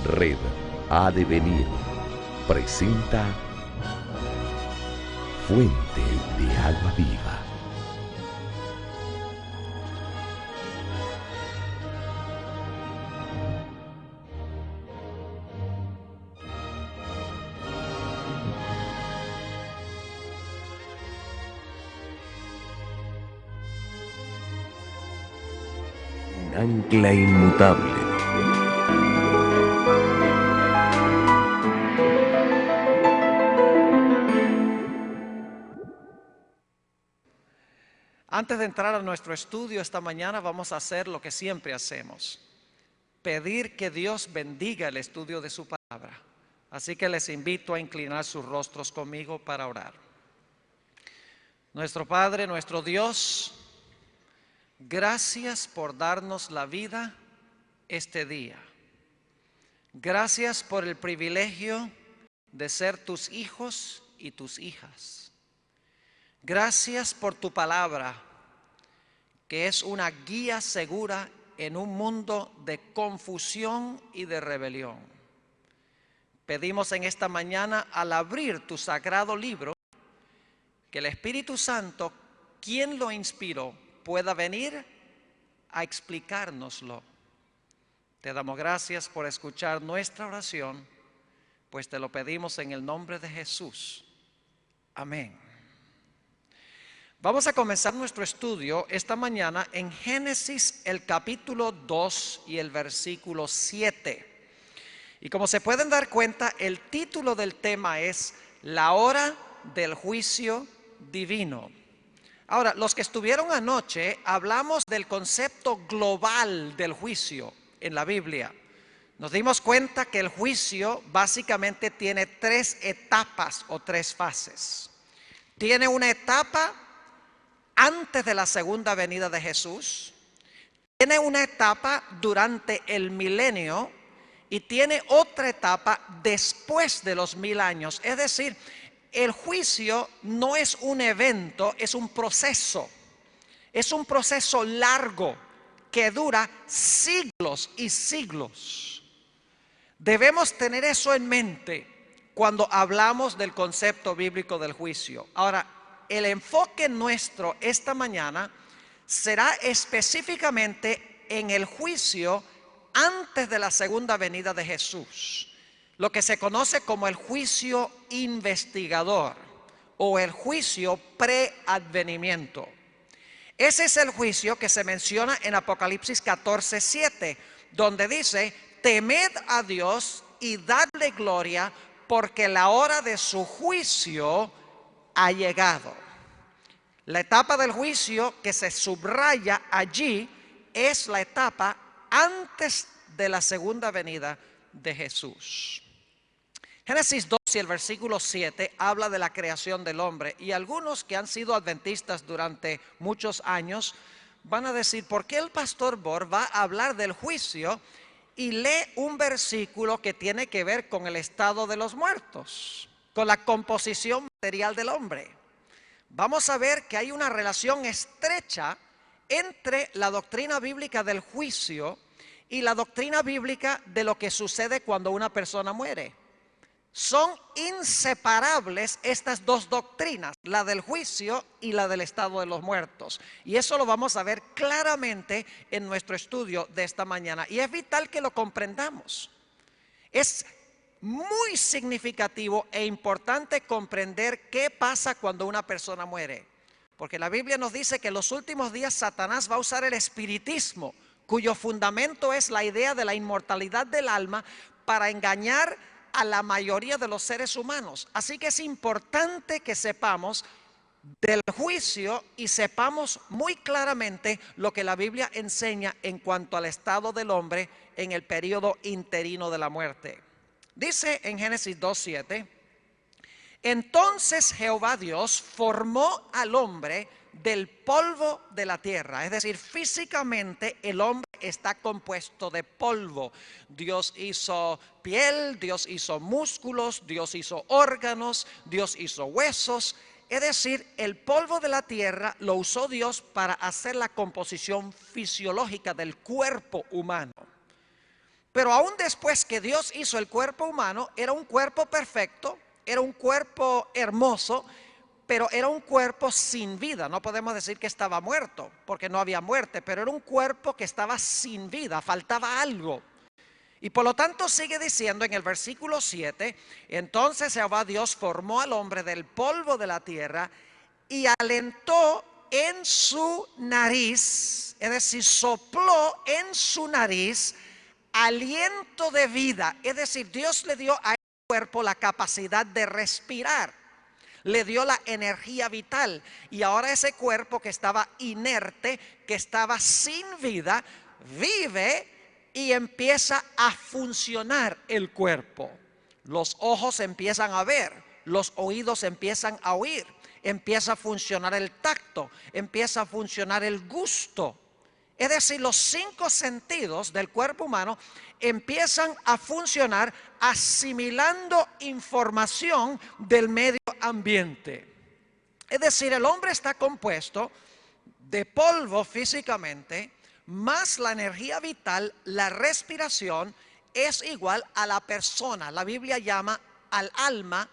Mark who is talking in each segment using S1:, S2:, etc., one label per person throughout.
S1: Red ha de venir presenta Fuente de Agua Viva. Un ancla inmutable.
S2: Antes de entrar a nuestro estudio esta mañana vamos a hacer lo que siempre hacemos, pedir que Dios bendiga el estudio de su palabra. Así que les invito a inclinar sus rostros conmigo para orar. Nuestro Padre, nuestro Dios, gracias por darnos la vida este día. Gracias por el privilegio de ser tus hijos y tus hijas. Gracias por tu palabra, que es una guía segura en un mundo de confusión y de rebelión. Pedimos en esta mañana, al abrir tu sagrado libro, que el Espíritu Santo, quien lo inspiró, pueda venir a explicárnoslo. Te damos gracias por escuchar nuestra oración, pues te lo pedimos en el nombre de Jesús. Amén. Vamos a comenzar nuestro estudio esta mañana en Génesis, el capítulo 2 y el versículo 7. Y como se pueden dar cuenta, el título del tema es La hora del juicio divino. Ahora, los que estuvieron anoche, hablamos del concepto global del juicio en la Biblia. Nos dimos cuenta que el juicio básicamente tiene tres etapas o tres fases. Tiene una etapa antes de la segunda venida de Jesús, tiene una etapa durante el milenio y tiene otra etapa después de los 1000 años. Es decir, el juicio no es un evento, es un proceso. Es un proceso largo que dura siglos y siglos. Debemos tener eso en mente cuando hablamos del concepto bíblico del juicio. Ahora, el enfoque nuestro esta mañana será específicamente en el juicio antes de la segunda venida de Jesús, lo que se conoce como el juicio investigador o el juicio preadvenimiento. Ese es el juicio que se menciona en Apocalipsis 14:7, donde dice: temed a Dios y dadle gloria, porque la hora de su juicio ha llegado. La etapa del juicio que se subraya allí es la etapa antes de la segunda venida de Jesús. Génesis 2 y el versículo 7 habla de la creación del hombre, y algunos que han sido adventistas durante muchos años van a decir: ¿por qué el pastor Bor va a hablar del juicio y lee un versículo que tiene que ver con el estado de los muertos, con la composición material del hombre? Vamos a ver que hay una relación estrecha entre la doctrina bíblica del juicio y la doctrina bíblica de lo que sucede cuando una persona muere. Son inseparables estas dos doctrinas, la del juicio y la del estado de los muertos. Y eso lo vamos a ver claramente en nuestro estudio de esta mañana. Y es vital que lo comprendamos. Es muy significativo e importante comprender qué pasa cuando una persona muere. Porque la Biblia nos dice que en los últimos días Satanás va a usar el espiritismo, cuyo fundamento es la idea de la inmortalidad del alma, para engañar a la mayoría de los seres humanos. Así que es importante que sepamos del juicio y sepamos muy claramente lo que la Biblia enseña en cuanto al estado del hombre en el periodo interino de la muerte. Dice en Génesis 2:7: entonces Jehová Dios formó al hombre del polvo de la tierra. Es decir, físicamente el hombre está compuesto de polvo. Dios hizo piel, Dios hizo músculos, Dios hizo órganos, Dios hizo huesos. Es decir, el polvo de la tierra lo usó Dios para hacer la composición fisiológica del cuerpo humano. Pero aún después que Dios hizo el cuerpo humano, era un cuerpo perfecto, era un cuerpo hermoso, pero era un cuerpo sin vida. No podemos decir que estaba muerto, porque no había muerte, pero era un cuerpo que estaba sin vida, faltaba algo. Y por lo tanto sigue diciendo en el versículo 7, entonces Jehová Dios formó al hombre del polvo de la tierra y alentó en su nariz, es decir, sopló en su nariz aliento de vida. Es decir, Dios le dio a ese cuerpo la capacidad de respirar, le dio la energía vital, y ahora ese cuerpo que estaba inerte, que estaba sin vida, vive y empieza a funcionar el cuerpo. Los ojos empiezan a ver, los oídos empiezan a oír, empieza a funcionar el tacto, empieza a funcionar el gusto. Es decir, los 5 sentidos del cuerpo humano empiezan a funcionar asimilando información del medio ambiente. Es decir, el hombre está compuesto de polvo físicamente, más la energía vital, la respiración, es igual a la persona. La Biblia llama al alma,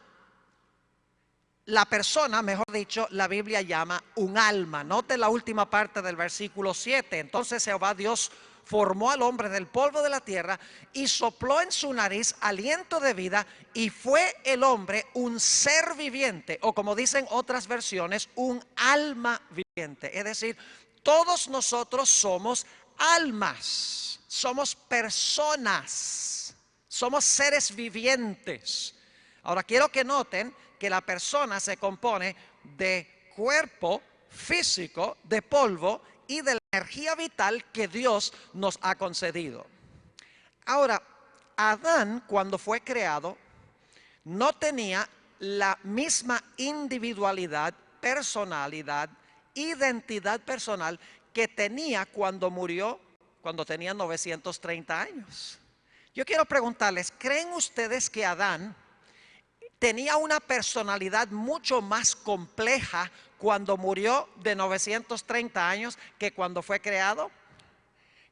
S2: la persona, mejor dicho, la Biblia llama un alma. Note la última parte del versículo 7. Entonces Jehová Dios formó al hombre del polvo de la tierra y sopló en su nariz aliento de vida, y fue el hombre un ser viviente, o como dicen otras versiones, un alma viviente. Es decir, todos nosotros somos almas, somos personas, somos seres vivientes. Ahora quiero que noten que la persona se compone de cuerpo físico, de polvo y de la energía vital que Dios nos ha concedido. Ahora, Adán, cuando fue creado, no tenía la misma individualidad, personalidad, identidad personal que tenía cuando murió, cuando tenía 930 años. Yo quiero preguntarles, ¿creen ustedes que Adán tenía una personalidad mucho más compleja cuando murió de 930 años que cuando fue creado?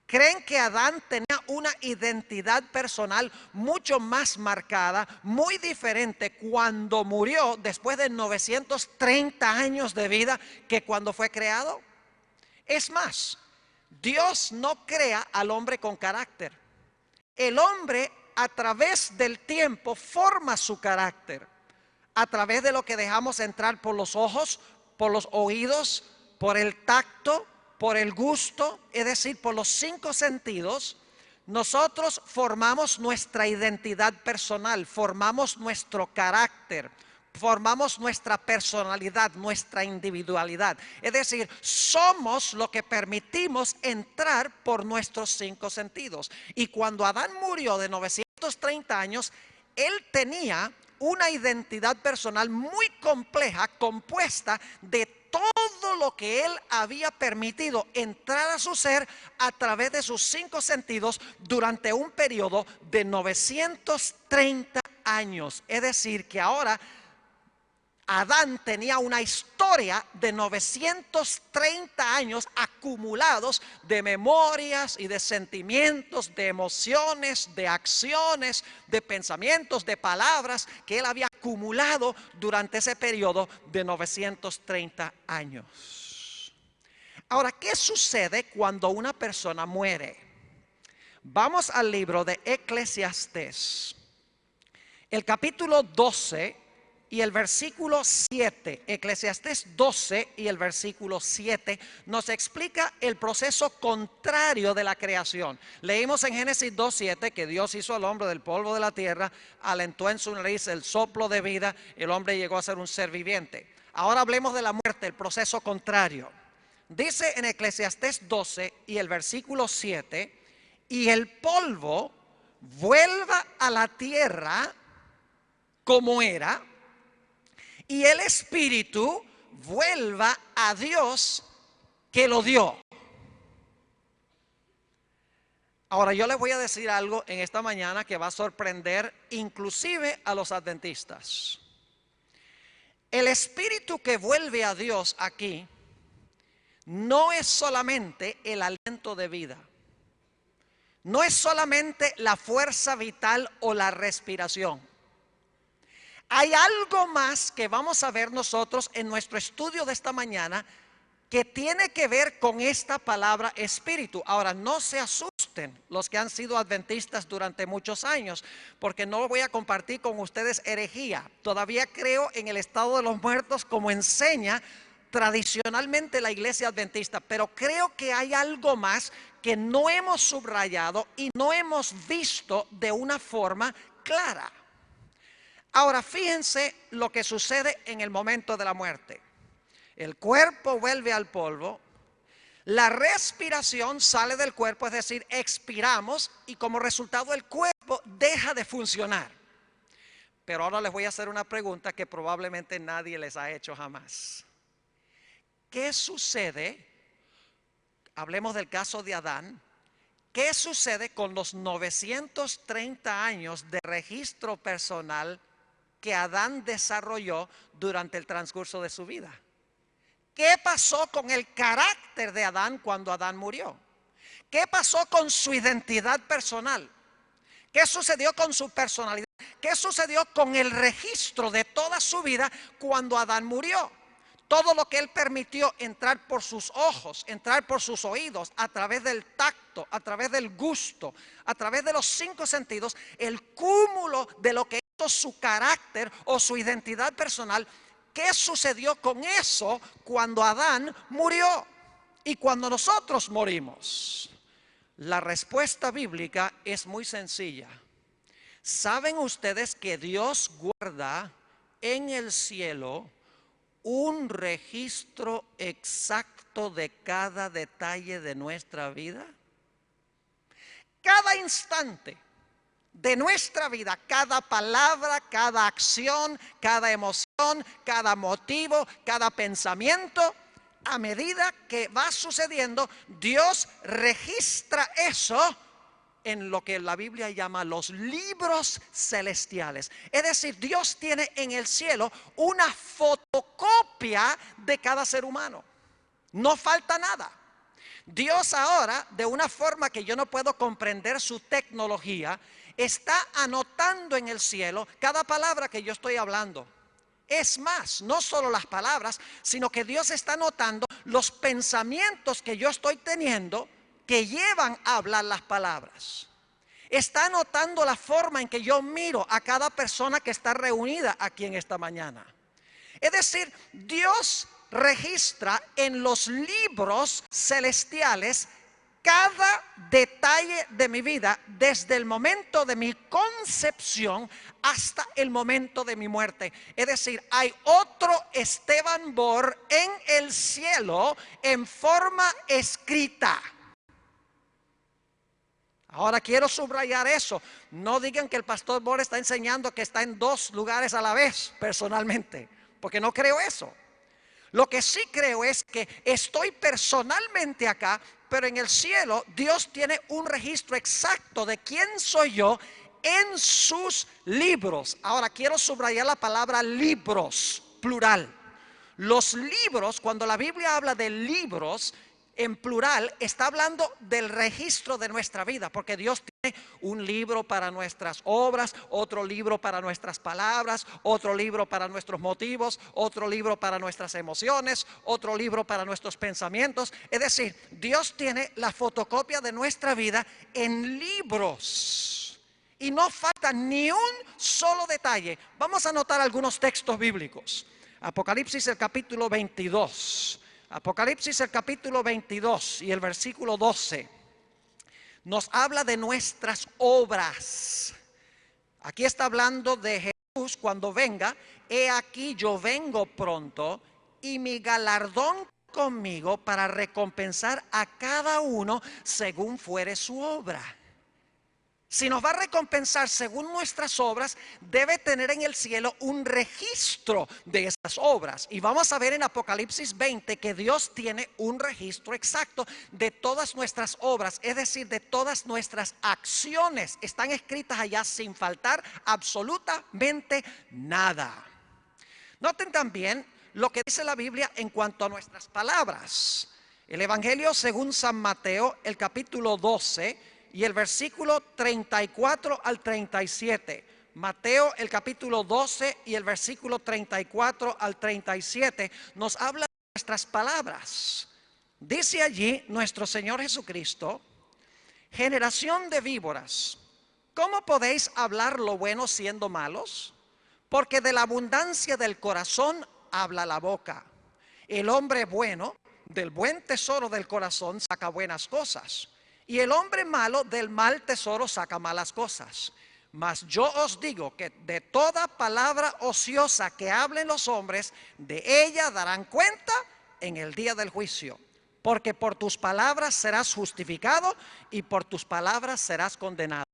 S2: ¿Creen que Adán tenía una identidad personal mucho más marcada, muy diferente cuando murió después de 930 años de vida que cuando fue creado? Es más, Dios no crea al hombre con carácter. El hombre a través del tiempo forma su carácter, a través de lo que dejamos entrar por los ojos, por los oídos, por el tacto, por el gusto, es decir, por los 5 sentidos. Nosotros formamos nuestra identidad personal, formamos nuestro carácter, formamos nuestra personalidad, nuestra individualidad. Es decir, somos lo que permitimos entrar por nuestros 5 sentidos. Y cuando Adán murió de 930 años, él tenía una identidad personal muy compleja, compuesta de todo lo que él había permitido entrar a su ser a través de sus 5 sentidos durante un periodo de 930 años. Es decir, que ahora Adán tenía una historia de 930 años acumulados de memorias y de sentimientos, de emociones, de acciones, de pensamientos, de palabras que él había acumulado durante ese periodo de 930 años. Ahora, ¿qué sucede cuando una persona muere? Vamos al libro de Eclesiastés, el capítulo 12 y el versículo 7, Eclesiastés 12 y el versículo 7 nos explica el proceso contrario de la creación. Leímos en Génesis 2:7 que Dios hizo al hombre del polvo de la tierra, alentó en su nariz el soplo de vida, el hombre llegó a ser un ser viviente. Ahora hablemos de la muerte, el proceso contrario. Dice en Eclesiastés 12 y el versículo 7, y el polvo vuelva a la tierra como era, y el espíritu vuelva a Dios que lo dio. Ahora yo les voy a decir algo en esta mañana que va a sorprender inclusive a los adventistas. El espíritu que vuelve a Dios aquí no es solamente el aliento de vida. no es solamente la fuerza vital o la respiración. Hay algo más que vamos a ver nosotros en nuestro estudio de esta mañana que tiene que ver con esta palabra espíritu. Ahora, no se asusten los que han sido adventistas durante muchos años, porque no voy a compartir con ustedes herejía. Todavía creo en el estado de los muertos como enseña tradicionalmente la iglesia adventista, pero creo que hay algo más que no hemos subrayado y no hemos visto de una forma clara. Ahora, fíjense lo que sucede en el momento de la muerte. El cuerpo vuelve al polvo, la respiración sale del cuerpo, es decir, expiramos, y como resultado el cuerpo deja de funcionar. Pero ahora les voy a hacer una pregunta que probablemente nadie les ha hecho jamás. ¿Qué sucede? Hablemos del caso de Adán. ¿Qué sucede con los 930 años de registro personal que Adán desarrolló durante el transcurso de su vida? ¿Qué pasó con el carácter de Adán cuando Adán murió? ¿Qué pasó con su identidad personal? ¿Qué sucedió con su personalidad? ¿Qué sucedió con el registro de toda su vida cuando Adán murió? Todo lo que él permitió entrar por sus ojos, entrar por sus oídos, a través del tacto, a través del gusto, a través de los 5 sentidos, el cúmulo de lo que hizo su carácter o su identidad personal. ¿Qué sucedió con eso cuando Adán murió y cuando nosotros morimos? La respuesta bíblica es muy sencilla. ¿Saben ustedes que Dios guarda en el cielo un registro exacto de cada detalle de nuestra vida? Cada instante de nuestra vida, cada palabra, cada acción, cada emoción, cada motivo, cada pensamiento, a medida que va sucediendo, Dios registra eso en lo que la Biblia llama los libros celestiales. Es decir, Dios tiene en el cielo una fotocopia de cada ser humano. No falta nada. Dios ahora, de una forma que yo no puedo comprender su tecnología, está anotando en el cielo cada palabra que yo estoy hablando. Es más, no solo las palabras, sino que Dios está anotando los pensamientos que yo estoy teniendo que llevan a hablar las palabras. Está anotando la forma en que yo miro a cada persona que está reunida aquí en esta mañana. Es decir, Dios registra en los libros celestiales cada detalle de mi vida, desde el momento de mi concepción hasta el momento de mi muerte. Es decir, hay otro Esteban Bor en el cielo en forma escrita. Ahora quiero subrayar eso. No digan que el pastor Bor está enseñando que está en 2 lugares a la vez personalmente, porque no creo eso. Lo que sí creo es que estoy personalmente acá, pero en el cielo Dios tiene un registro exacto de quién soy yo en sus libros. Ahora quiero subrayar la palabra libros, plural. Los libros, cuando la Biblia habla de libros en plural, está hablando del registro de nuestra vida, porque Dios tiene un libro para nuestras obras, otro libro para nuestras palabras, otro libro para nuestros motivos, otro libro para nuestras emociones, otro libro para nuestros pensamientos. Es decir, Dios tiene la fotocopia de nuestra vida en libros y no falta ni un solo detalle. Vamos a anotar algunos textos bíblicos. Apocalipsis el capítulo 22. Apocalipsis el capítulo 22 y el versículo 12 nos habla de nuestras obras. Aquí está hablando de Jesús cuando venga. He aquí yo vengo pronto y mi galardón conmigo para recompensar a cada uno según fuere su obra. Si nos va a recompensar según nuestras obras, debe tener en el cielo un registro de esas obras. Y vamos a ver en Apocalipsis 20 que Dios tiene un registro exacto de todas nuestras obras, es decir, de todas nuestras acciones. Están escritas allá sin faltar absolutamente nada. Noten también lo que dice la Biblia en cuanto a nuestras palabras. El Evangelio según San Mateo, el capítulo 12 y el versículo 34 al 37. Mateo, el capítulo 12 y el versículo 34 al 37 nos habla de nuestras palabras. Dice allí nuestro Señor Jesucristo: generación de víboras, ¿cómo podéis hablar lo bueno siendo malos? Porque de la abundancia del corazón habla la boca. El hombre bueno del buen tesoro del corazón saca buenas cosas, y el hombre malo del mal tesoro saca malas cosas. Mas yo os digo que de toda palabra ociosa que hablen los hombres, de ella darán cuenta en el día del juicio. Porque por tus palabras serás justificado y por tus palabras serás condenado.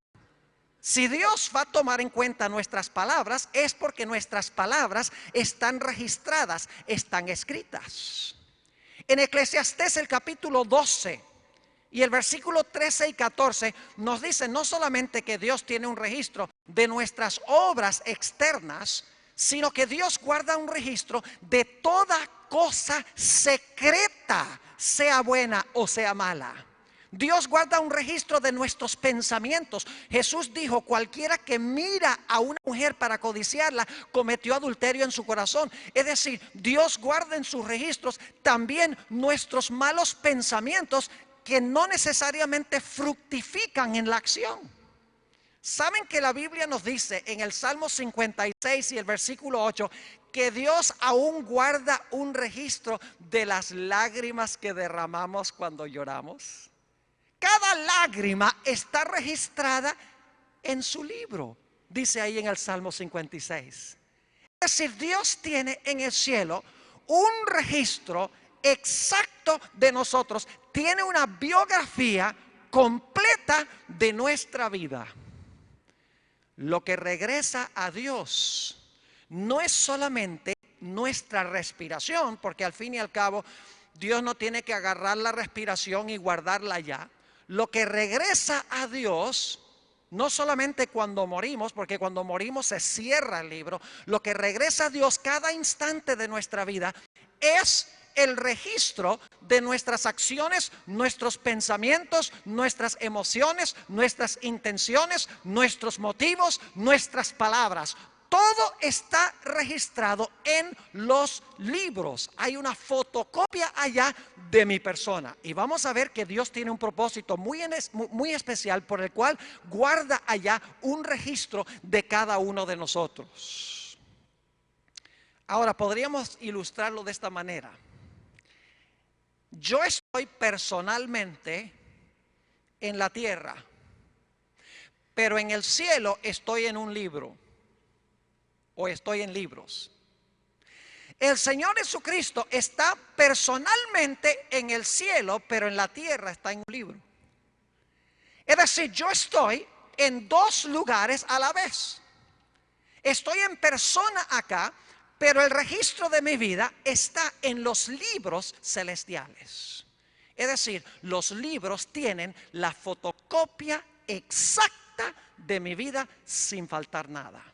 S2: Si Dios va a tomar en cuenta nuestras palabras, es porque nuestras palabras están registradas, están escritas. En Eclesiastés, el capítulo 12 y el versículo 13 y 14 nos dice no solamente que Dios tiene un registro de nuestras obras externas, sino que Dios guarda un registro de toda cosa secreta, sea buena o sea mala. Dios guarda un registro de nuestros pensamientos. Jesús dijo: cualquiera que mira a una mujer para codiciarla cometió adulterio en su corazón. Es decir, Dios guarda en sus registros también nuestros malos pensamientos, que no necesariamente fructifican en la acción. ¿Saben que la Biblia nos dice en el Salmo 56 y el versículo 8 que Dios aún guarda un registro de las lágrimas que derramamos cuando lloramos? Cada lágrima está registrada en su libro, dice ahí en el Salmo 56. Es decir, Dios tiene en el cielo un registro exacto de nosotros, tiene una biografía completa de nuestra vida. Lo que regresa a Dios no es solamente nuestra respiración, porque al fin y al cabo Dios no tiene que agarrar la respiración y guardarla allá. Lo que regresa a Dios, no solamente cuando morimos, porque cuando morimos se cierra el libro, lo que regresa a Dios cada instante de nuestra vida es el registro de nuestras acciones, nuestros pensamientos, nuestras emociones, nuestras intenciones, nuestros motivos, nuestras palabras. Todo está registrado en los libros. Hay una fotocopia allá de mi persona. Y vamos a ver que Dios tiene un propósito muy especial por el cual guarda allá un registro de cada uno de nosotros. Ahora, podríamos ilustrarlo de esta manera. Yo estoy personalmente en la tierra, pero en el cielo estoy en un libro. O estoy en libros. El Señor Jesucristo está personalmente en el cielo, pero en la tierra está en un libro. Es decir, yo estoy en dos lugares a la vez. Estoy en persona acá, pero el registro de mi vida está en los libros celestiales. Es decir, los libros tienen la fotocopia exacta de mi vida sin faltar nada.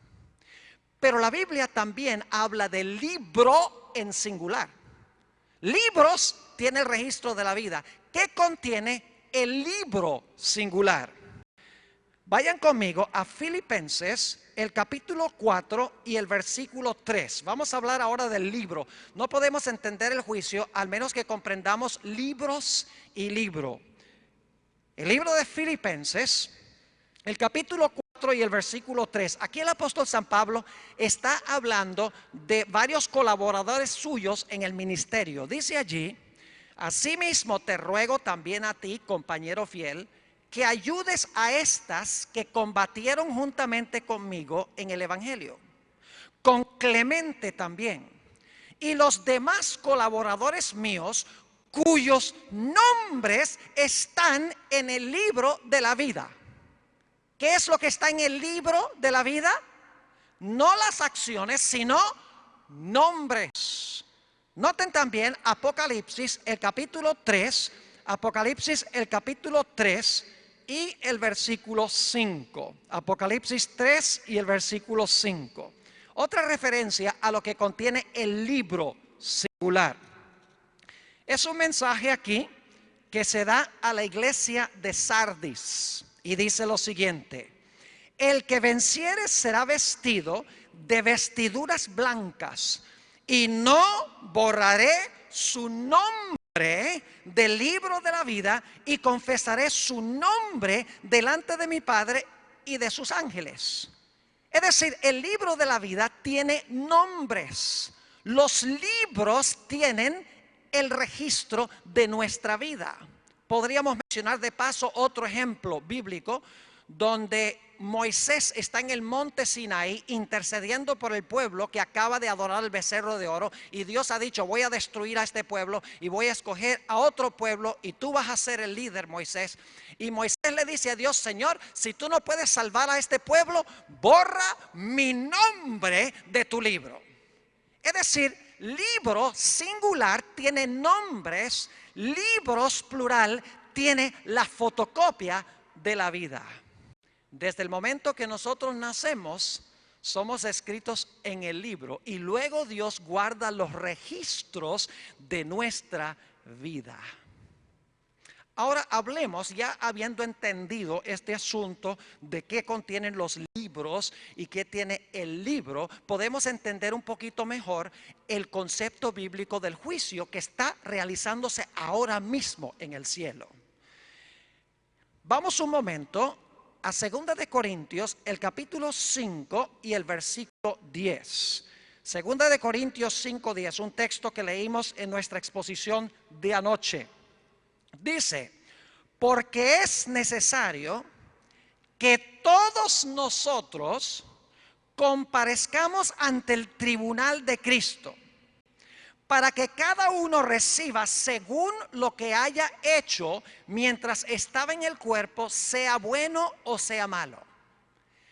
S2: Pero la Biblia también habla del libro en singular. Libros tiene el registro de la vida. ¿Qué contiene el libro singular? Vayan conmigo a Filipenses, el capítulo 4 y el versículo 3. Vamos a hablar ahora del libro. No podemos entender el juicio al menos que comprendamos libros y libro. El libro de Filipenses, el capítulo 4 y el versículo 3. Aquí el apóstol San Pablo está hablando de varios colaboradores suyos en el ministerio. Dice allí: asimismo te ruego también a ti, compañero fiel, que ayudes a estas que combatieron juntamente conmigo en el evangelio, con Clemente también, y los demás colaboradores míos, cuyos nombres están en el libro de la vida. ¿Qué es lo que está en el libro de la vida? No las acciones, sino nombres. Noten también Apocalipsis, el capítulo 3, Apocalipsis, el capítulo 3 y el versículo 5. Apocalipsis 3 y el versículo 5. Otra referencia a lo que contiene el libro singular. Es un mensaje aquí que se da a la iglesia de Sardis. y dice lo siguiente: el que venciere será vestido de vestiduras blancas, y no borraré su nombre del libro de la vida, y confesaré su nombre delante de mi Padre y de sus ángeles. Es decir, el libro de la vida tiene nombres. Los libros tienen el registro de nuestra vida. Podríamos mencionar de paso otro ejemplo bíblico donde Moisés está en el monte Sinaí intercediendo por el pueblo que acaba de adorar al becerro de oro, y Dios ha dicho: voy a destruir a este pueblo y voy a escoger a otro pueblo y tú vas a ser el líder, Moisés. Y Moisés le dice a Dios: Señor, si tú no puedes salvar a este pueblo, borra mi nombre de tu libro. Es decir, libro singular tiene nombres, libros plural tiene la fotocopia de la vida. Desde el momento que nosotros nacemos, somos escritos en el libro, y luego Dios guarda los registros de nuestra vida. Ahora hablemos, ya habiendo entendido este asunto de qué contienen los libros y qué tiene el libro, podemos entender un poquito mejor el concepto bíblico del juicio que está realizándose ahora mismo en el cielo. Vamos un momento a 2 de Corintios, el capítulo 5 y el versículo 10. 2 de Corintios 5:10, un texto que leímos en nuestra exposición de anoche. Dice: porque es necesario que todos nosotros comparezcamos ante el tribunal de Cristo, para que cada uno reciba según lo que haya hecho mientras estaba en el cuerpo, sea bueno o sea malo.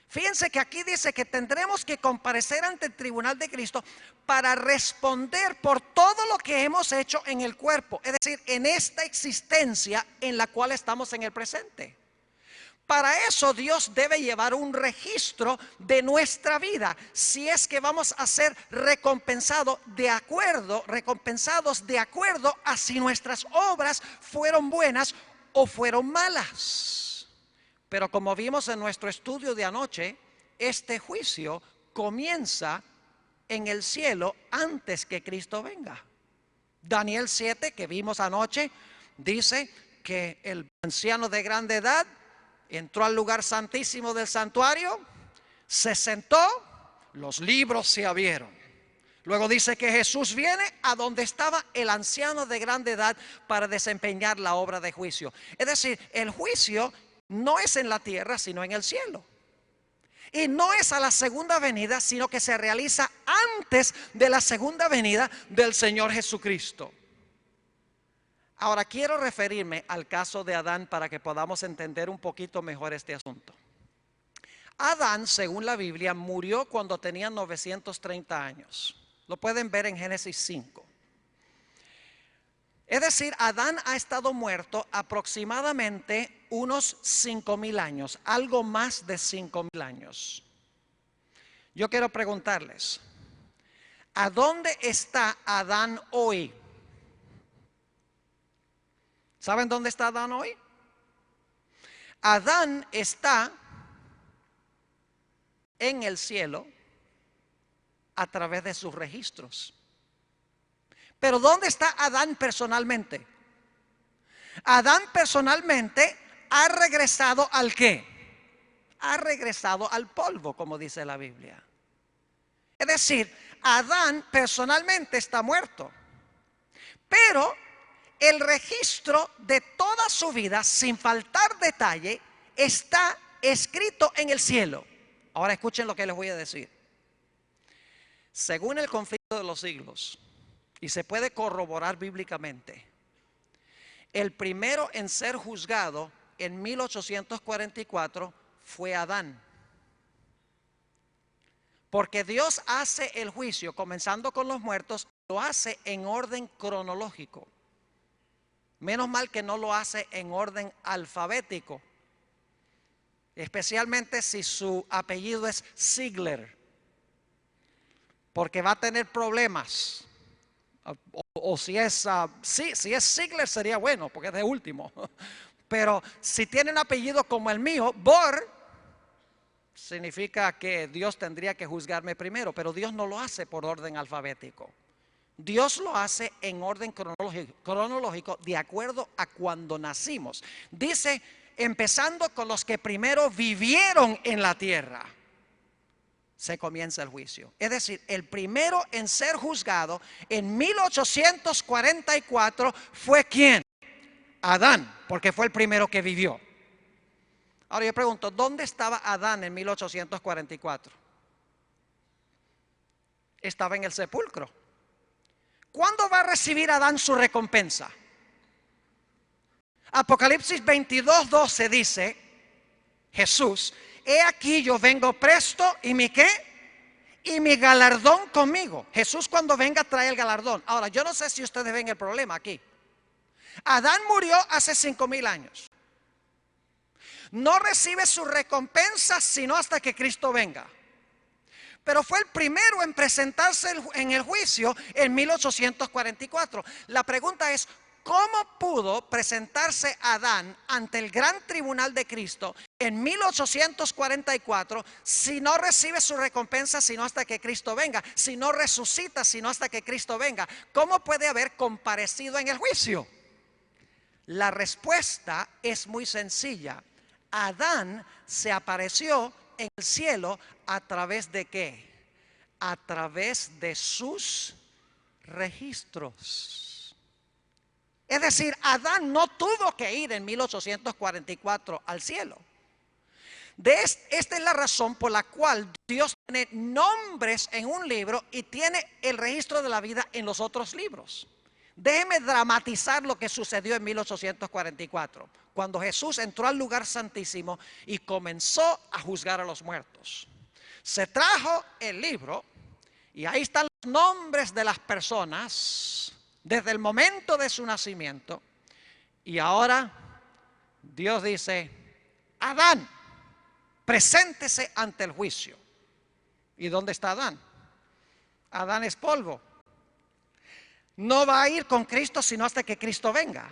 S2: Fíjense que aquí dice que tendremos que comparecer ante el tribunal de Cristo para responder por todo lo que hemos hecho en el cuerpo, es decir, en esta existencia en la cual estamos en el presente. Para eso Dios debe llevar un registro de nuestra vida, si es que vamos a ser recompensados de acuerdo a si nuestras obras fueron buenas o fueron malas. Pero como vimos en nuestro estudio de anoche, este juicio comienza en el cielo antes que Cristo venga. Daniel 7, que vimos anoche, dice que el anciano de grande edad entró al lugar santísimo del santuario, se sentó, los libros se abrieron. Luego dice que Jesús viene a donde estaba el anciano de grande edad para desempeñar la obra de juicio. Es decir, el juicio no es en la tierra, sino en el cielo. Y no es a la segunda venida, sino que se realiza antes de la segunda venida del Señor Jesucristo. Ahora quiero referirme al caso de Adán para que podamos entender un poquito mejor este asunto. Adán, según la Biblia, murió cuando tenía 930 años. Lo pueden ver en Génesis 5. Es decir, Adán ha estado muerto aproximadamente unos 5,000 años, algo más de 5,000 años. Yo quiero preguntarles, ¿a dónde está Adán hoy? ¿Saben dónde está Adán hoy? Adán está en el cielo a través de sus registros. Pero ¿dónde está Adán personalmente? Adán personalmente ha regresado ¿al qué? Ha regresado al polvo, como dice la Biblia. Es decir, Adán personalmente está muerto, pero el registro de toda su vida, sin faltar detalle, está escrito en el cielo. Ahora escuchen lo que les voy a decir. Según el conflicto de los siglos, y se puede corroborar bíblicamente, el primero en ser juzgado en 1844 fue Adán. Porque Dios hace el juicio, comenzando con los muertos, lo hace en orden cronológico. Menos mal que no lo hace en orden alfabético, especialmente si su apellido es Ziegler, porque va a tener problemas. O si es Ziegler sería bueno, porque es de último. Pero si tiene un apellido como el mío, Bor, significa que Dios tendría que juzgarme primero, pero Dios no lo hace por orden alfabético. Dios lo hace en orden cronológico de acuerdo a cuando nacimos. Dice, empezando con los que primero vivieron en la tierra, se comienza el juicio. Es decir, el primero en ser juzgado en 1844 fue ¿quién? Adán, porque fue el primero que vivió. Ahora yo pregunto, ¿dónde estaba Adán en 1844? Estaba en el sepulcro. ¿Cuándo va a recibir Adán su recompensa? Apocalipsis 22:12 dice, Jesús, he aquí yo vengo presto y mi ¿qué? Y mi galardón conmigo. Jesús cuando venga trae el galardón. Ahora yo no sé si ustedes ven el problema aquí. Adán murió hace 5,000 años. No recibe su recompensa sino hasta que Cristo venga. Pero fue el primero en presentarse en el juicio en 1844. La pregunta es, ¿cómo pudo presentarse Adán ante el gran tribunal de Cristo en 1844 si no recibe su recompensa sino hasta que Cristo venga? Si no resucita sino hasta que Cristo venga. ¿Cómo puede haber comparecido en el juicio? La respuesta es muy sencilla. Adán se apareció en el cielo a través de ¿qué? A través de sus registros. Es decir, Adán no tuvo que ir en 1844 al cielo. Esta es la razón por la cual Dios tiene nombres en un libro y tiene el registro de la vida en los otros libros. Déjeme dramatizar lo que sucedió en 1844, cuando Jesús entró al lugar santísimo y comenzó a juzgar a los muertos. Se trajo el libro y ahí están los nombres de las personas desde el momento de su nacimiento. Y ahora Dios dice, Adán, preséntese ante el juicio. ¿Y dónde está Adán? Adán es polvo. No va a ir con Cristo sino hasta que Cristo venga.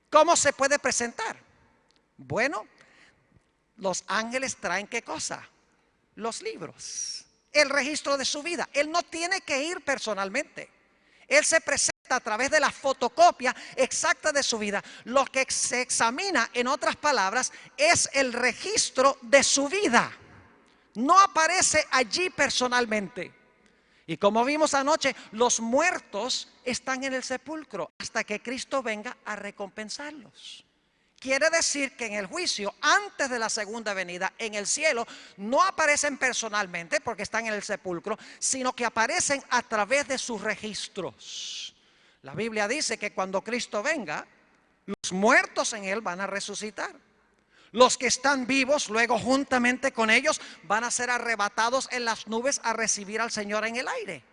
S2: ¿Cómo se puede presentar? Bueno, los ángeles traen ¿qué cosa? Los libros, el registro de su vida. Él no tiene que ir personalmente. Él se presenta a través de la fotocopia exacta de su vida. Lo que se examina, en otras palabras, es el registro de su vida. No aparece allí personalmente. Y como vimos anoche, los muertos están en el sepulcro hasta que Cristo venga a recompensarlos. Quiere decir que en el juicio, antes de la segunda venida, en el cielo, no aparecen personalmente porque están en el sepulcro, sino que aparecen a través de sus registros. La Biblia dice que cuando Cristo venga, los muertos en Él van a resucitar. Los que están vivos, luego juntamente con ellos, van a ser arrebatados en las nubes a recibir al Señor en el aire.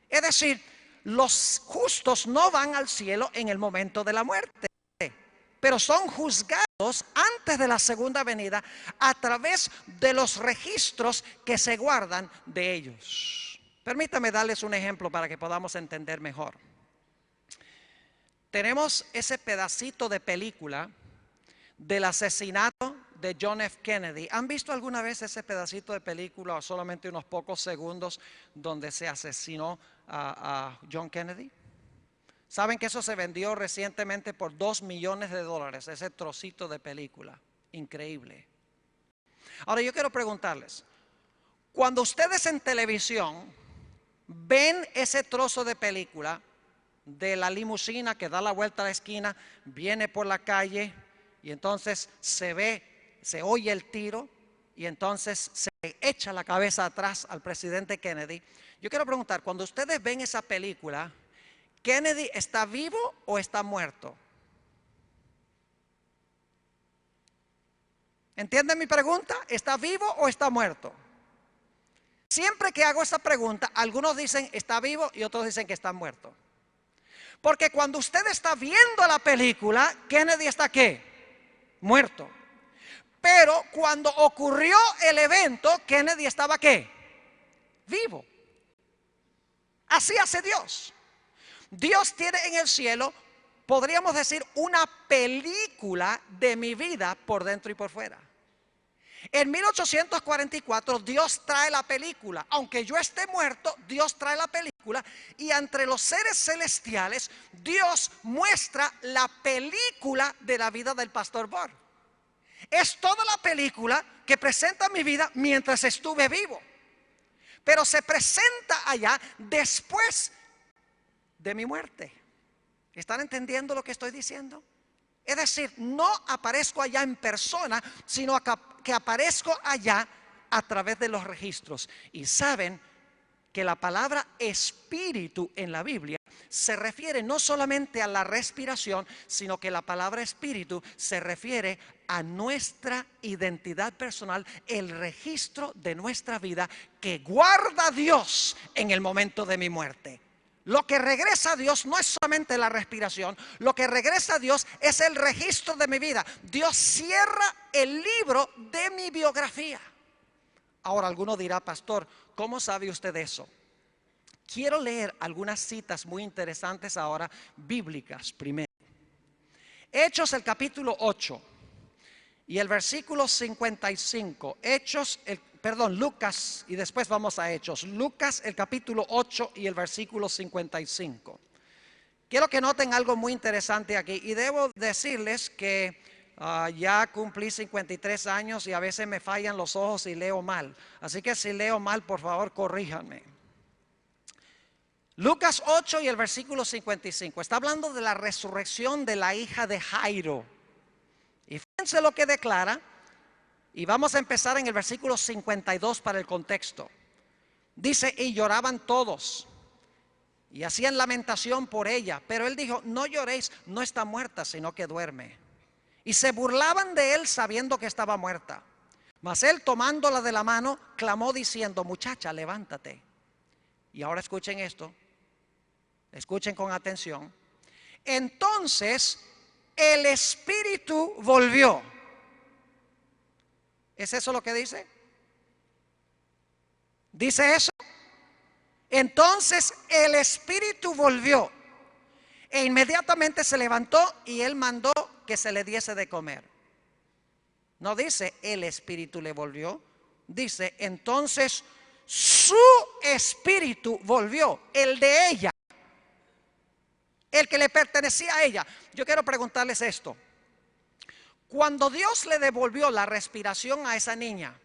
S2: Es decir, los justos no van al cielo en el momento de la muerte, pero son juzgados antes de la segunda venida a través de los registros que se guardan de ellos. Permítame darles un ejemplo para que podamos entender mejor. Tenemos ese pedacito de película del asesinato de John F. Kennedy. ¿Han visto alguna vez ese pedacito de película o solamente unos pocos segundos donde se asesinó a John Kennedy? ¿Saben que eso se vendió recientemente por $2 millones, ese trocito de película? Increíble. Ahora yo quiero preguntarles, cuando ustedes en televisión ven ese trozo de película de la limusina que da la vuelta a la esquina, viene por la calle y entonces se oye el tiro y entonces se echa la cabeza atrás al presidente Kennedy. Yo quiero preguntar, cuando ustedes ven esa película, ¿Kennedy está vivo o está muerto? ¿Entienden mi pregunta? ¿Está vivo o está muerto? Siempre que hago esa pregunta, algunos dicen está vivo y otros dicen que está muerto. Porque cuando usted está viendo la película, Kennedy está ¿qué? Muerto. Pero cuando ocurrió el evento, Kennedy estaba ¿qué? Vivo. Así hace Dios. Dios tiene en el cielo podríamos decir, una película de mi vida por dentro y por fuera. En 1844 Dios trae la película. Aunque yo esté muerto, Dios trae la película. Y entre los seres celestiales, Dios muestra la película de la vida del pastor Bohr. Es toda la película que presenta mi vida mientras estuve vivo. Pero se presenta allá después de mi muerte. ¿Están entendiendo lo que estoy diciendo? Es decir, no aparezco allá en persona, sino que aparezco allá a través de los registros. Y saben que la palabra espíritu en la Biblia se refiere no solamente a la respiración, sino que la palabra espíritu se refiere a nuestra identidad personal, el registro de nuestra vida que guarda Dios en el momento de mi muerte. Lo que regresa a Dios no es solamente la respiración, lo que regresa a Dios es el registro de mi vida. Dios cierra el libro de mi biografía. Ahora alguno dirá, pastor, ¿cómo sabe usted eso? Quiero leer algunas citas muy interesantes ahora, bíblicas primero. Hechos el capítulo 8 y el versículo 55. Lucas, y después vamos a Hechos. Lucas el capítulo 8 y el versículo 55. Quiero que noten algo muy interesante aquí. Y debo decirles que ya cumplí 53 años y a veces me fallan los ojos y leo mal. Así que si leo mal, por favor, corríjanme. Lucas 8 y el versículo 55. Está hablando de la resurrección de la hija de Jairo. Y fíjense lo que declara. Y vamos a empezar en el versículo 52 para el contexto. Dice, y lloraban todos y hacían lamentación por ella. Pero él dijo, no lloréis, no está muerta, sino que duerme. Y se burlaban de él sabiendo que estaba muerta. Mas él, tomándola de la mano, clamó diciendo, muchacha, levántate. Y ahora escuchen esto, escuchen con atención. Entonces el espíritu volvió. ¿Es eso lo que dice? ¿Dice eso? Entonces el espíritu volvió e inmediatamente se levantó y él mandó que se le diese de comer. No dice el espíritu le volvió, dice entonces su espíritu volvió, el de ella, el que le pertenecía a ella. Yo quiero preguntarles esto. Cuando Dios le devolvió la respiración a esa niña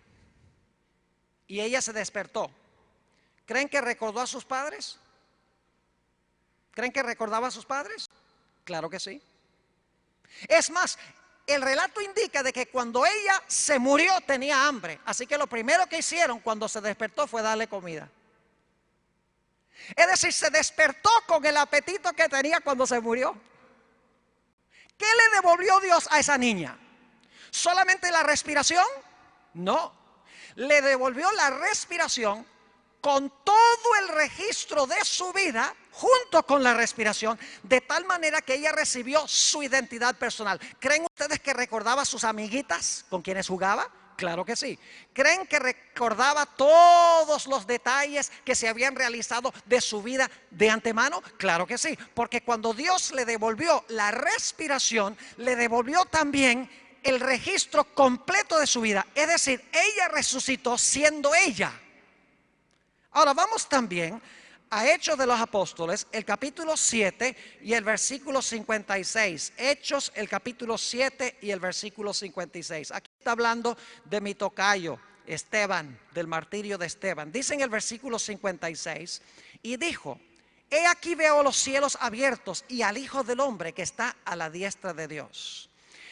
S2: y ella se despertó, ¿creen que recordó a sus padres? ¿Creen que recordaba a sus padres? Claro que sí. Es más, el relato indica de que cuando ella se murió tenía hambre. Así que lo primero que hicieron cuando se despertó fue darle comida. Es decir, se despertó con el apetito que tenía cuando se murió. ¿Qué le devolvió Dios a esa niña? ¿Solamente la respiración? No. Le devolvió la respiración con todo el registro de su vida junto con la respiración, de tal manera que ella recibió su identidad personal. ¿Creen ustedes que recordaba a sus amiguitas con quienes jugaba? Claro que sí. ¿Creen que recordaba todos los detalles que se habían realizado de su vida de antemano? Claro que sí, porque cuando Dios le devolvió la respiración, le devolvió también el registro completo de su vida. Es decir, ella resucitó siendo ella. Ahora vamos también a Hechos de los Apóstoles, el capítulo 7 y el versículo 56. Hechos, el capítulo 7 y el versículo 56. Aquí está hablando de mi tocayo, Esteban, del martirio de Esteban. Dice en el versículo 56, y dijo, he aquí veo los cielos abiertos y al Hijo del Hombre que está a la diestra de Dios.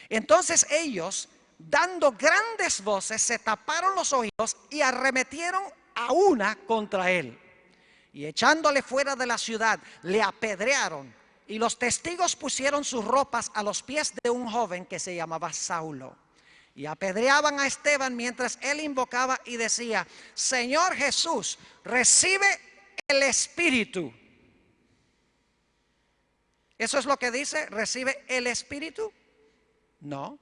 S2: Entonces ellos, dando grandes voces, se taparon los oídos y arremetieron a una contra él. Y echándole fuera de la ciudad, le apedrearon. Y los testigos pusieron sus ropas a los pies de un joven que se llamaba Saulo. Y apedreaban a Esteban mientras él invocaba y decía, Señor Jesús, recibe el Espíritu. ¿Eso es lo que dice? ¿Recibe el Espíritu? No.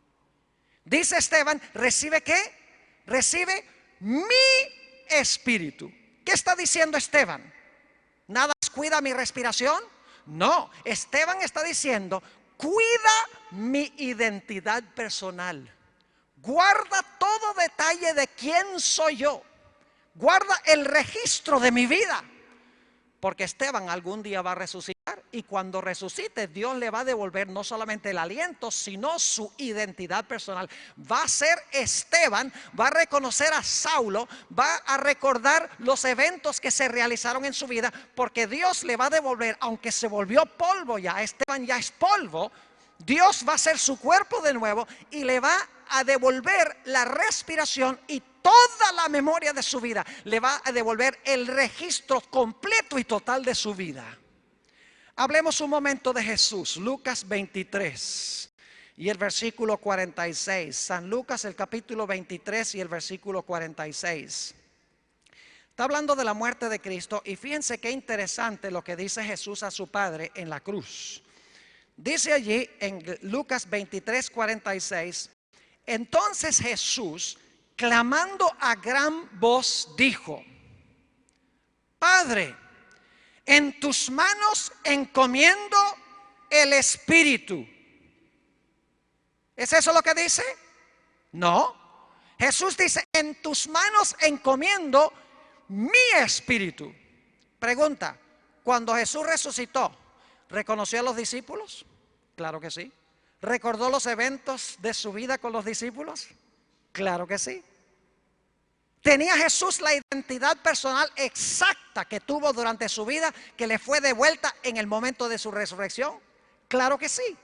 S2: Dice Esteban, ¿recibe qué? Recibe mi Espíritu. ¿Qué está diciendo Esteban? ¿Nada cuida mi respiración? No, Esteban está diciendo, cuida mi identidad personal. Guarda todo detalle de quién soy yo. Guarda el registro de mi vida. Porque Esteban algún día va a resucitar, y cuando resucite Dios le va a devolver no solamente el aliento, sino su identidad personal. Va a ser Esteban, va a reconocer a Saulo, va a recordar los eventos que se realizaron en su vida, porque Dios le va a devolver, aunque se volvió polvo ya, Esteban ya es polvo, Dios va a hacer su cuerpo de nuevo y le va a devolver la respiración y toda la memoria de su vida. Le va a devolver el registro completo y total de su vida. Hablemos un momento de Jesús. Lucas 23 y el versículo 46. San Lucas, el capítulo 23 y el versículo 46. Está hablando de la muerte de Cristo, y fíjense qué interesante lo que dice Jesús a su Padre en la cruz. Dice allí en Lucas 23, 46, entonces Jesús, clamando a gran voz, dijo: Padre, en tus manos encomiendo el Espíritu. ¿Es eso lo que dice? No. Jesús dice: en tus manos encomiendo mi espíritu. Pregunta: cuando Jesús resucitó, ¿reconoció a los discípulos? Claro que sí. ¿Recordó los eventos de su vida con los discípulos? Claro que sí. ¿Tenía Jesús la identidad personal exacta que tuvo durante su vida, que le fue devuelta en el momento de su resurrección? Claro que sí.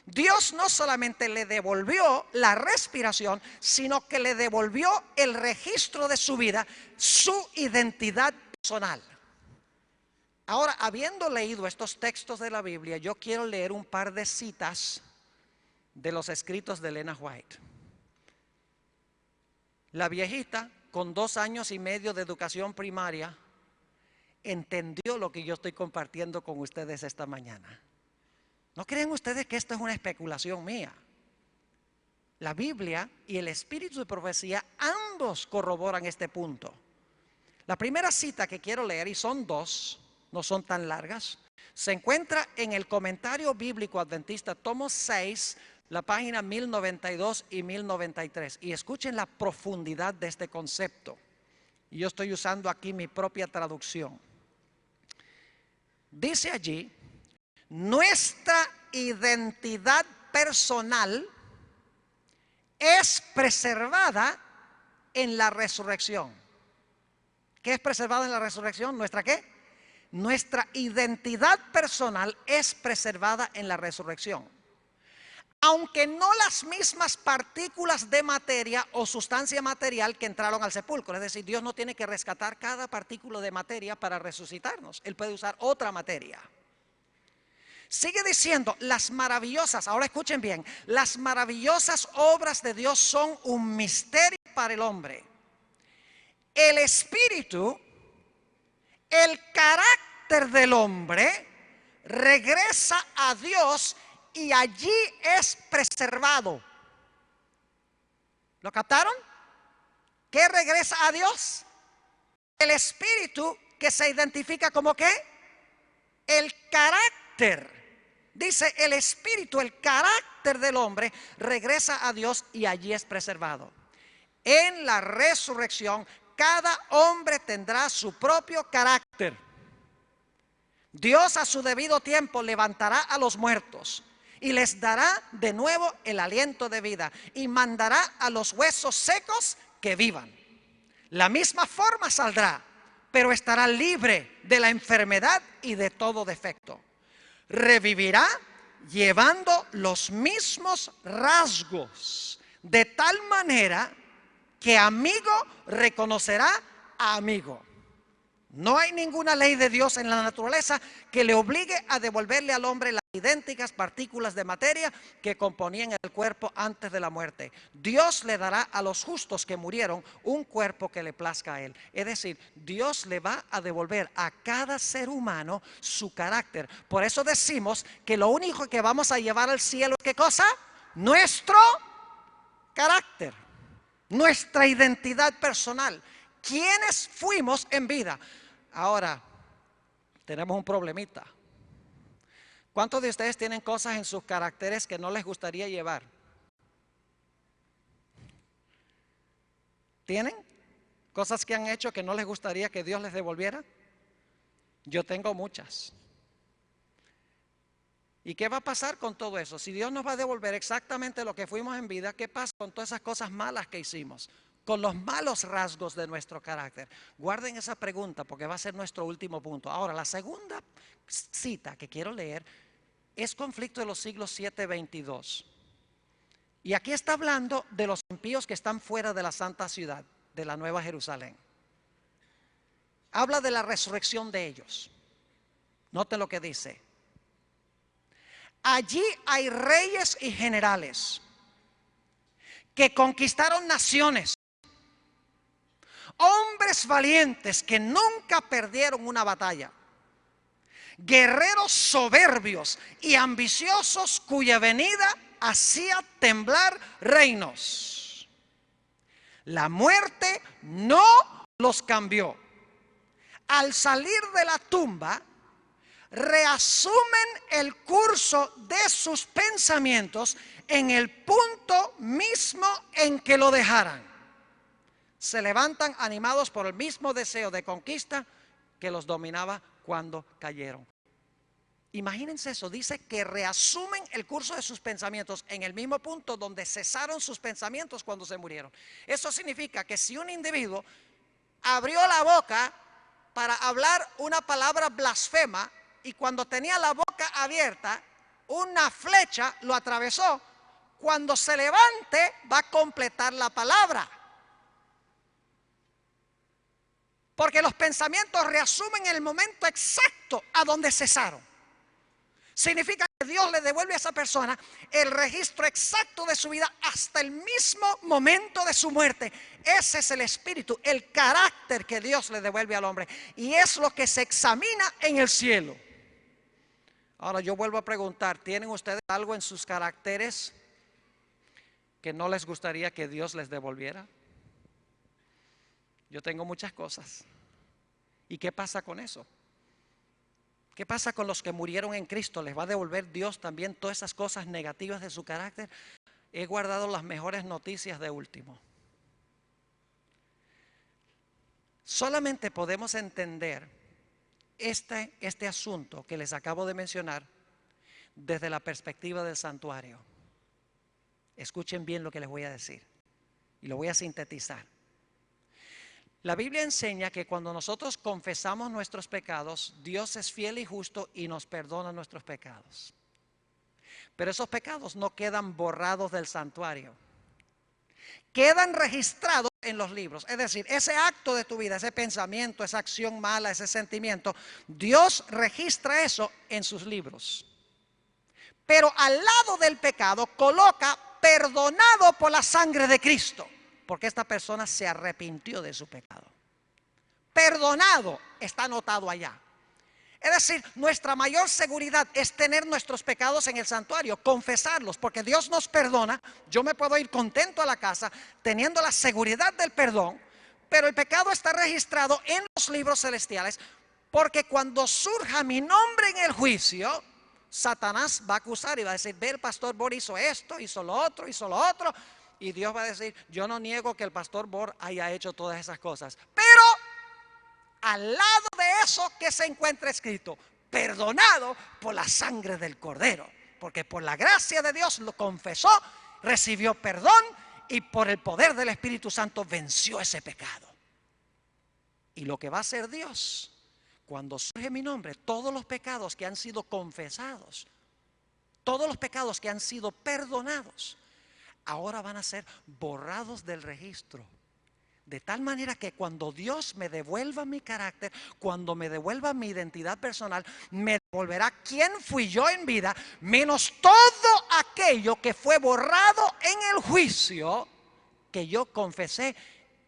S2: Dios no solamente le devolvió la respiración, sino que le devolvió el registro de su vida, su identidad personal. Ahora, habiendo leído estos textos de la Biblia, yo quiero leer un par de citas de los escritos de Elena White. La viejita, con 2 años y medio de educación primaria, entendió lo que yo estoy compartiendo con ustedes esta mañana. ¿No creen ustedes que esto es una especulación mía? La Biblia y el espíritu de profecía ambos corroboran este punto. La primera cita que quiero leer, y son 2, no son tan largas, se encuentra en el Comentario Bíblico Adventista, tomo 6, la página 1092 y 1093. Y escuchen la profundidad de este concepto. Y yo estoy usando aquí mi propia traducción. Dice allí: nuestra identidad personal es preservada en la resurrección. ¿Qué es preservada en la resurrección? ¿Nuestra qué? Nuestra identidad personal es preservada en la resurrección. Aunque no las mismas partículas de materia o sustancia material que entraron al sepulcro. Es decir, Dios no tiene que rescatar cada partícula de materia para resucitarnos. Él puede usar otra materia. Sigue diciendo: las maravillosas, ahora escuchen bien, las maravillosas obras de Dios son un misterio para el hombre. El espíritu, el carácter del hombre, regresa a Dios y allí es preservado. ¿Lo captaron? ¿Qué regresa a Dios? El espíritu, que se identifica como ¿qué? El carácter. Dice: el espíritu, el carácter del hombre regresa a Dios y allí es preservado. En la resurrección, cada hombre tendrá su propio carácter. Dios a su debido tiempo levantará a los muertos y les dará de nuevo el aliento de vida, y mandará a los huesos secos que vivan. La misma forma saldrá, pero estará libre de la enfermedad y de todo defecto. Revivirá llevando los mismos rasgos, de tal manera que amigo reconocerá a amigo. No hay ninguna ley de Dios en la naturaleza que le obligue a devolverle al hombre las idénticas partículas de materia que componían el cuerpo antes de la muerte. Dios le dará a los justos que murieron un cuerpo que le plazca a él. Es decir, Dios le va a devolver a cada ser humano su carácter. Por eso decimos que lo único que vamos a llevar al cielo es ¿qué cosa? Nuestro carácter, nuestra identidad personal. ¿Quiénes fuimos en vida? Ahora, tenemos un problemita. ¿Cuántos de ustedes tienen cosas en sus caracteres que no les gustaría llevar? ¿Tienen cosas que han hecho que no les gustaría que Dios les devolviera? Yo tengo muchas. ¿Y qué va a pasar con todo eso? Si Dios nos va a devolver exactamente lo que fuimos en vida, ¿qué pasa con todas esas cosas malas que hicimos? Con los malos rasgos de nuestro carácter. Guarden esa pregunta porque va a ser nuestro último punto. Ahora, la segunda cita que quiero leer es Conflicto de los Siglos 7:22. Y aquí está hablando de los impíos que están fuera de la santa ciudad, de la Nueva Jerusalén. Habla de la resurrección de ellos. Noten lo que dice. Allí hay reyes y generales que conquistaron naciones, hombres valientes que nunca perdieron una batalla, guerreros soberbios y ambiciosos cuya venida hacía temblar reinos. La muerte no los cambió. Al salir de la tumba, reasumen el curso de sus pensamientos en el punto mismo en que lo dejaran. Se levantan animados por el mismo deseo de conquista que los dominaba cuando cayeron. Imagínense eso, dice que reasumen el curso de sus pensamientos en el mismo punto donde cesaron sus pensamientos cuando se murieron. Eso significa que si un individuo abrió la boca para hablar una palabra blasfema y cuando tenía la boca abierta, una flecha lo atravesó, cuando se levante va a completar la palabra. Porque los pensamientos reasumen el momento exacto a donde cesaron. Significa que Dios le devuelve a esa persona el registro exacto de su vida hasta el mismo momento de su muerte. Ese es el espíritu, el carácter que Dios le devuelve al hombre. Y es lo que se examina en el cielo. Ahora yo vuelvo a preguntar, ¿tienen ustedes algo en sus caracteres que no les gustaría que Dios les devolviera? Yo tengo muchas cosas. ¿Y qué pasa con eso? ¿Qué pasa con los que murieron en Cristo? ¿Les va a devolver Dios también todas esas cosas negativas de su carácter? He guardado las mejores noticias de último. Solamente podemos entender este asunto que les acabo de mencionar desde la perspectiva del santuario. Escuchen bien lo que les voy a decir y lo voy a sintetizar. La Biblia enseña que cuando nosotros confesamos nuestros pecados, Dios es fiel y justo y nos perdona nuestros pecados. Pero esos pecados no quedan borrados del santuario. Quedan registrados en los libros. Es decir, ese acto de tu vida, ese pensamiento, esa acción mala, ese sentimiento, Dios registra eso en sus libros. Pero al lado del pecado coloca perdonado por la sangre de Cristo. Porque esta persona se arrepintió de su pecado. Perdonado está anotado allá. Es decir, nuestra mayor seguridad es tener nuestros pecados en el santuario, confesarlos, porque Dios nos perdona. Yo me puedo ir contento a la casa teniendo la seguridad del perdón, pero el pecado está registrado en los libros celestiales, porque cuando surja mi nombre en el juicio, Satanás va a acusar y va a decir, ve, el pastor Bor hizo esto, hizo lo otro, hizo lo otro. Y Dios va a decir, yo no niego que el pastor Bor haya hecho todas esas cosas, pero al lado de eso que se encuentra escrito, perdonado por la sangre del Cordero, porque por la gracia de Dios lo confesó, recibió perdón y por el poder del Espíritu Santo venció ese pecado. Y lo que va a hacer Dios, cuando surge mi nombre, todos los pecados que han sido confesados, todos los pecados que han sido perdonados, ahora van a ser borrados del registro. De tal manera que cuando Dios me devuelva mi carácter, cuando me devuelva mi identidad personal, me devolverá quién fui yo en vida, menos todo aquello que fue borrado en el juicio que yo confesé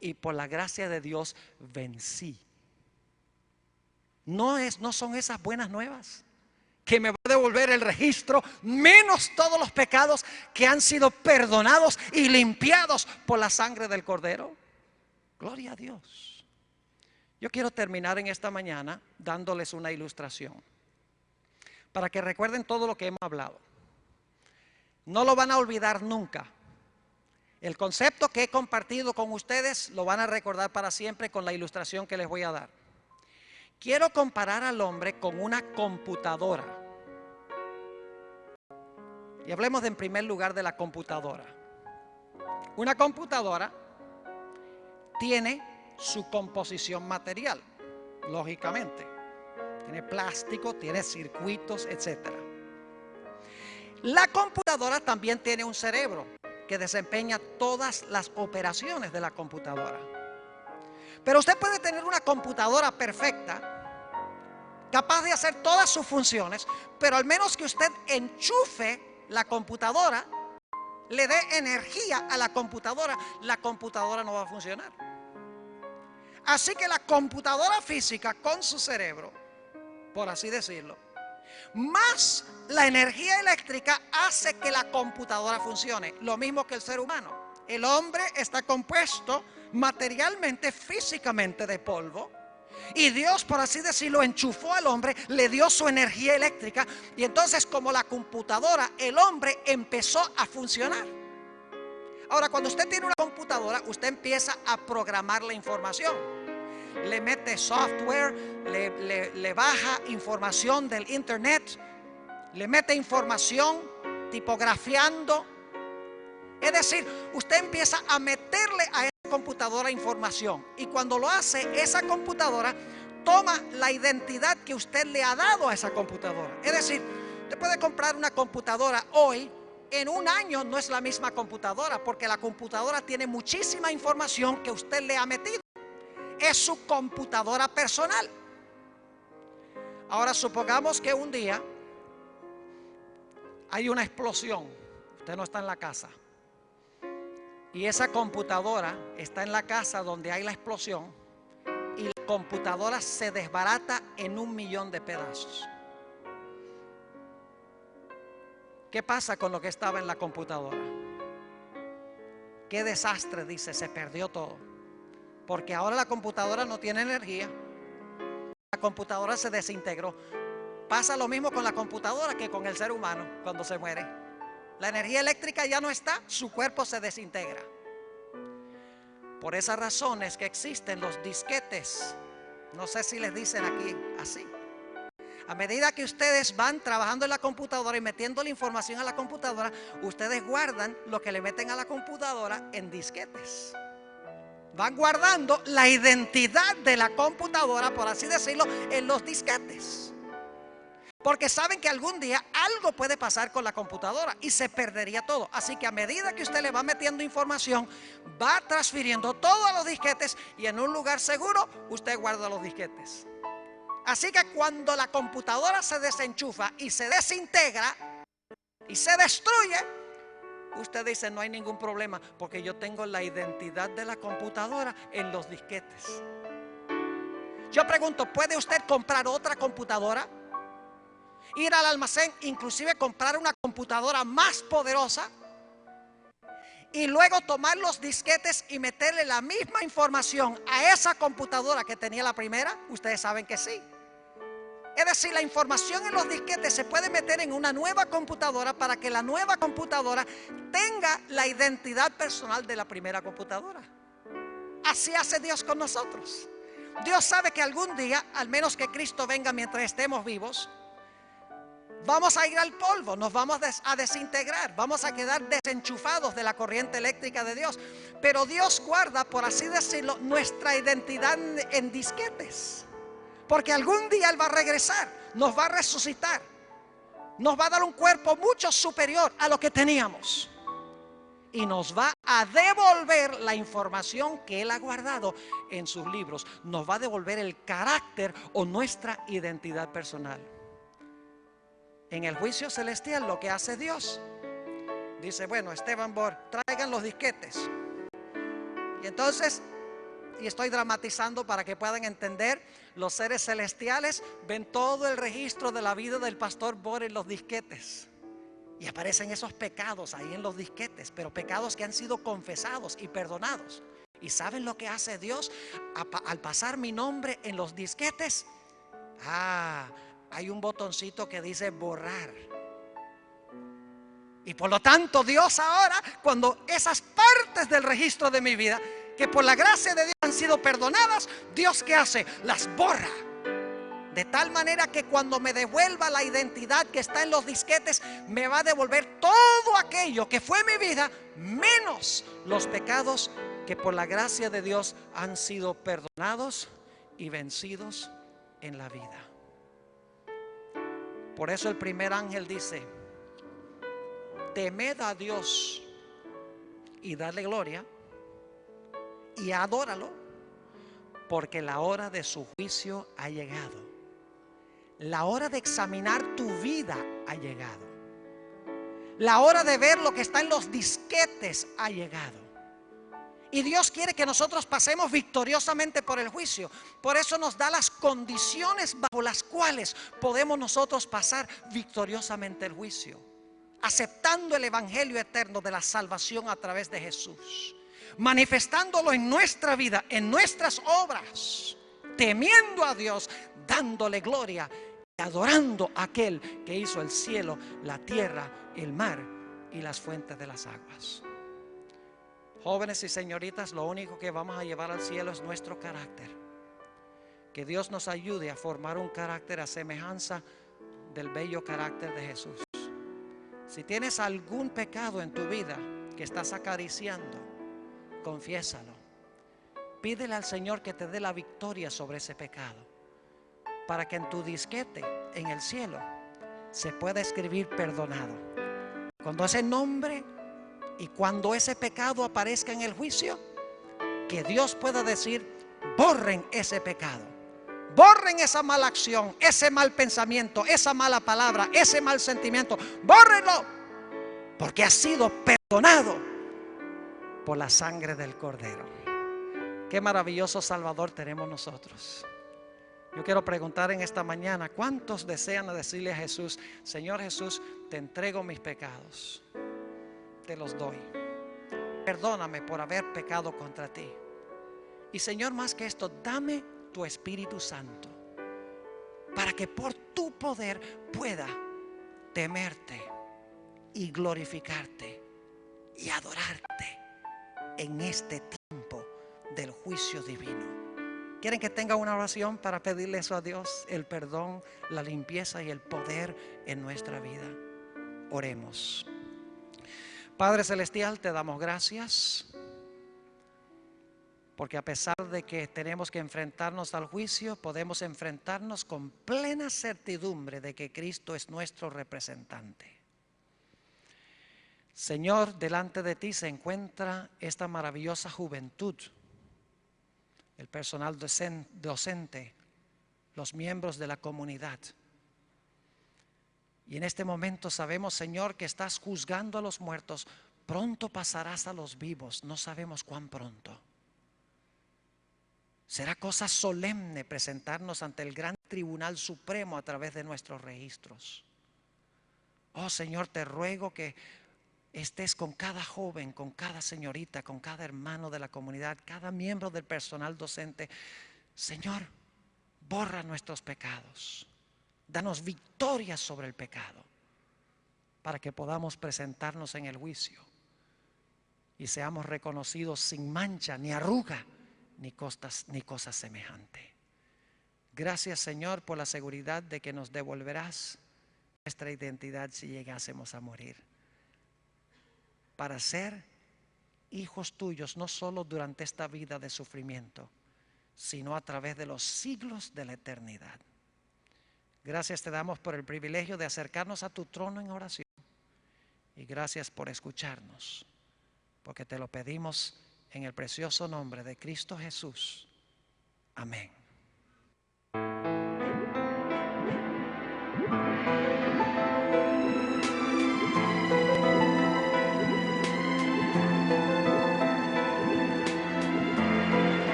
S2: y por la gracia de Dios vencí. No son esas buenas nuevas que me va a devolver el registro, menos todos los pecados que han sido perdonados y limpiados por la sangre del Cordero. Gloria a Dios. Yo quiero terminar en esta mañana dándoles una ilustración. para que recuerden todo lo que hemos hablado. No lo van a olvidar nunca. El concepto que he compartido con ustedes lo van a recordar para siempre con la ilustración que les voy a dar. Quiero comparar al hombre con una computadora. Y hablemos en primer lugar de la computadora. Una computadora tiene su composición material, lógicamente. Tiene plástico, tiene circuitos, etc. La computadora también tiene un cerebro que desempeña todas las operaciones de la computadora. Pero usted puede tener una computadora perfecta, capaz de hacer todas sus funciones, pero al menos que usted enchufe la computadora, le dé energía a la computadora no va a funcionar. Así que la computadora física con su cerebro, por así decirlo, más la energía eléctrica hace que la computadora funcione. Lo mismo que el ser humano. El hombre está compuesto materialmente, físicamente de polvo. Y Dios, por así decirlo, enchufó al hombre, le dio su energía eléctrica. Y entonces, como la computadora, el hombre empezó a funcionar. Ahora, cuando usted tiene una computadora, usted empieza a programar la información. Le mete software, le baja información del internet, le mete información tipografiando. Es decir, usted empieza a meterle a esa computadora información. Y cuando lo hace, esa computadora toma la identidad que usted le ha dado a esa computadora. Es decir, usted puede comprar una computadora hoy. En un año no es la misma computadora, porque la computadora tiene muchísima información que usted le ha metido. Es su computadora personal. Ahora supongamos que un día hay una explosión. Usted no está en la casa. Y esa computadora está en la casa donde hay la explosión. Y la computadora se desbarata en 1.000.000 de pedazos. ¿Qué pasa con lo que estaba en la computadora? Qué desastre, dice, se perdió todo. Porque ahora la computadora no tiene energía. La computadora se desintegró. Pasa lo mismo con la computadora que con el ser humano cuando se muere. La energía eléctrica ya no está, su cuerpo se desintegra. Por esa razón es que existen los disquetes. No sé si les dicen aquí así. A medida que ustedes van trabajando en la computadora y metiendo la información a la computadora, ustedes guardan lo que le meten a la computadora en disquetes. Van guardando la identidad de la computadora, por así decirlo, en los disquetes. Porque saben que algún día algo puede pasar con la computadora y se perdería todo. Así que a medida que usted le va metiendo información, va transfiriendo todo a los disquetes y en un lugar seguro usted guarda los disquetes. Así que cuando la computadora se desenchufa y se desintegra y se destruye, usted dice no hay ningún problema porque yo tengo la identidad de la computadora en los disquetes. Yo pregunto, ¿puede usted comprar otra computadora? Ir al almacén, inclusive comprar una computadora más poderosa y luego tomar los disquetes y meterle la misma información a esa computadora que tenía la primera. Ustedes saben que sí. Es decir, la información en los disquetes se puede meter en una nueva computadora para que la nueva computadora tenga la identidad personal de la primera computadora. Así hace Dios con nosotros. Dios sabe que algún día, al menos que Cristo venga mientras estemos vivos, vamos a ir al polvo, nos vamos a desintegrar, vamos a quedar desenchufados de la corriente eléctrica de Dios. Pero Dios guarda, por así decirlo, nuestra identidad en disquetes. Porque algún día Él va a regresar, nos va a resucitar, nos va a dar un cuerpo mucho superior a lo que teníamos. Y nos va a devolver la información que Él ha guardado en sus libros. Nos va a devolver el carácter o nuestra identidad personal. En el juicio celestial lo que hace Dios, dice, bueno, Esteban Bor, traigan los disquetes. Y entonces, y estoy dramatizando para que puedan entender, los seres celestiales ven todo el registro de la vida del pastor Bor en los disquetes. Y aparecen esos pecados ahí en los disquetes, pero pecados que han sido confesados y perdonados. ¿Y saben lo que hace Dios al pasar mi nombre en los disquetes? hay un botoncito que dice borrar. Y por lo tanto Dios ahora, cuando esas partes del registro de mi vida que por la gracia de Dios han sido perdonadas, Dios, ¿qué hace? Las borra. De tal manera que cuando me devuelva la identidad que está en los disquetes, me va a devolver todo aquello que fue mi vida, menos los pecados que por la gracia de Dios han sido perdonados y vencidos en la vida. Por eso el primer ángel dice: temed a Dios y darle gloria y adóralo, porque la hora de su juicio ha llegado. La hora de examinar tu vida ha llegado. La hora de ver lo que está en los disquetes ha llegado. Y Dios quiere que nosotros pasemos victoriosamente por el juicio. Por eso nos da las condiciones bajo las cuales podemos nosotros pasar victoriosamente el juicio, aceptando el evangelio eterno de la salvación a través de Jesús, manifestándolo en nuestra vida, en nuestras obras, temiendo a Dios, dándole gloria y adorando a aquel que hizo el cielo, la tierra, el mar y las fuentes de las aguas. Jóvenes y señoritas, lo único que vamos a llevar al cielo es nuestro carácter. Que Dios nos ayude a formar un carácter a semejanza del bello carácter de Jesús. Si tienes algún pecado en tu vida que estás acariciando, confiésalo. Pídele al Señor que te dé la victoria sobre ese pecado, para que en tu disquete en el cielo se pueda escribir perdonado. Cuando ese nombre y cuando ese pecado aparezca en el juicio, que Dios pueda decir: borren ese pecado, borren esa mala acción, ese mal pensamiento, esa mala palabra, ese mal sentimiento, bórrenlo, porque ha sido perdonado por la sangre del Cordero. Qué maravilloso Salvador tenemos nosotros. Yo quiero preguntar en esta mañana: ¿cuántos desean decirle a Jesús: Señor Jesús, te entrego mis pecados, te los doy, perdóname por haber pecado contra ti, y Señor, más que esto, dame tu Espíritu Santo para que por tu poder pueda temerte y glorificarte y adorarte en este tiempo del juicio divino? ¿Quieren que tenga una oración para pedirle eso a Dios? El perdón, la limpieza y el poder en nuestra vida. Oremos. Padre Celestial, te damos gracias, porque a pesar de que tenemos que enfrentarnos al juicio, podemos enfrentarnos con plena certidumbre de que Cristo es nuestro representante. Señor, delante de ti se encuentra esta maravillosa juventud, el personal docente, los miembros de la comunidad. Y en este momento sabemos, Señor, que estás juzgando a los muertos. Pronto pasarás a los vivos, no sabemos cuán pronto. Será cosa solemne presentarnos ante el gran tribunal supremo a través de nuestros registros. Oh Señor, te ruego que estés con cada joven, con cada señorita, con cada hermano de la comunidad, cada miembro del personal docente. Señor, borra nuestros pecados. Danos victoria sobre el pecado, para que podamos presentarnos en el juicio y seamos reconocidos sin mancha, ni arruga, ni cosa semejante. Gracias, Señor, por la seguridad de que nos devolverás nuestra identidad si llegásemos a morir, para ser hijos tuyos, no solo durante esta vida de sufrimiento, sino a través de los siglos de la eternidad. Gracias te damos por el privilegio de acercarnos a tu trono en oración, y gracias por escucharnos, porque te lo pedimos en el precioso nombre de Cristo Jesús. Amén.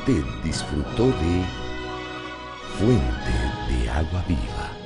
S1: Usted disfrutó de Fuente de Agua Viva.